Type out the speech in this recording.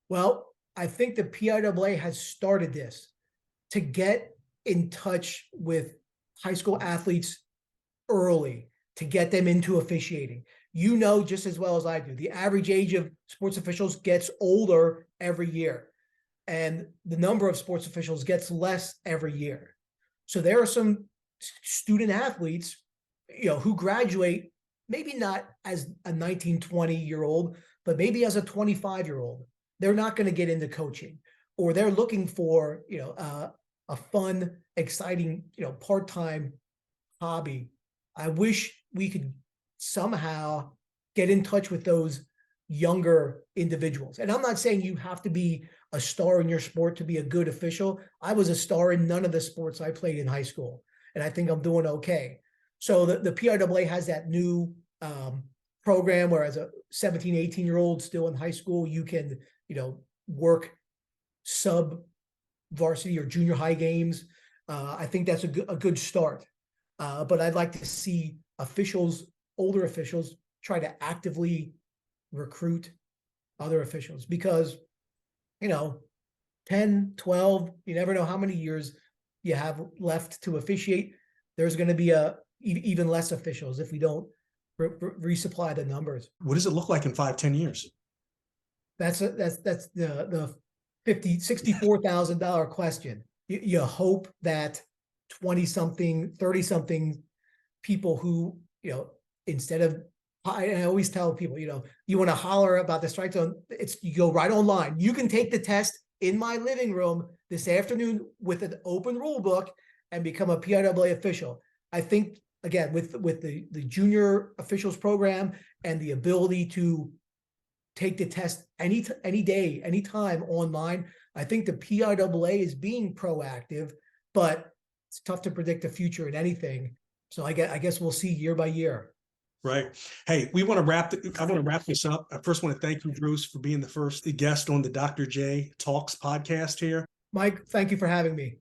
Well, I think the PIAA has started this to get in touch with high school athletes early to get them into officiating. You know, just as well as I do, the average age of sports officials gets older every year, and the number of sports officials gets less every year. So there are some student athletes, who graduate maybe not as a 19, 20-year old, but maybe as a 25-year-old. They're not going to get into coaching, or they're looking for, a fun, exciting, part-time hobby. I wish we could somehow get in touch with those younger individuals. And I'm not saying you have to be a star in your sport to be a good official. I was a star in none of the sports I played in high school, and I think I'm doing okay. So the PIAA has that new program where as a 17, 18-year-old still in high school, you can, work sub varsity or junior high games. I think that's a good start. But I'd like to see older officials, try to actively recruit other officials because, 10, 12, you never know how many years you have left to officiate. There's going to be even less officials if we don't resupply the numbers. What does it look like in 5, 10 years? That's the $64,000 question. You hope that 20 something, 30 something people who, instead of, I always tell people, you want to holler about the strike zone, you go right online. You can take the test in my living room this afternoon with an open rule book and become a PIAA official. I think, again, with the junior officials program and the ability to take the test any day, anytime online, I think the PIAA is being proactive, but it's tough to predict the future in anything. So I guess we'll see year by year. Right. Hey, I want to wrap this up. I first want to thank you, Bruce, for being the first guest on the Dr. J Talks podcast here. Mike, thank you for having me.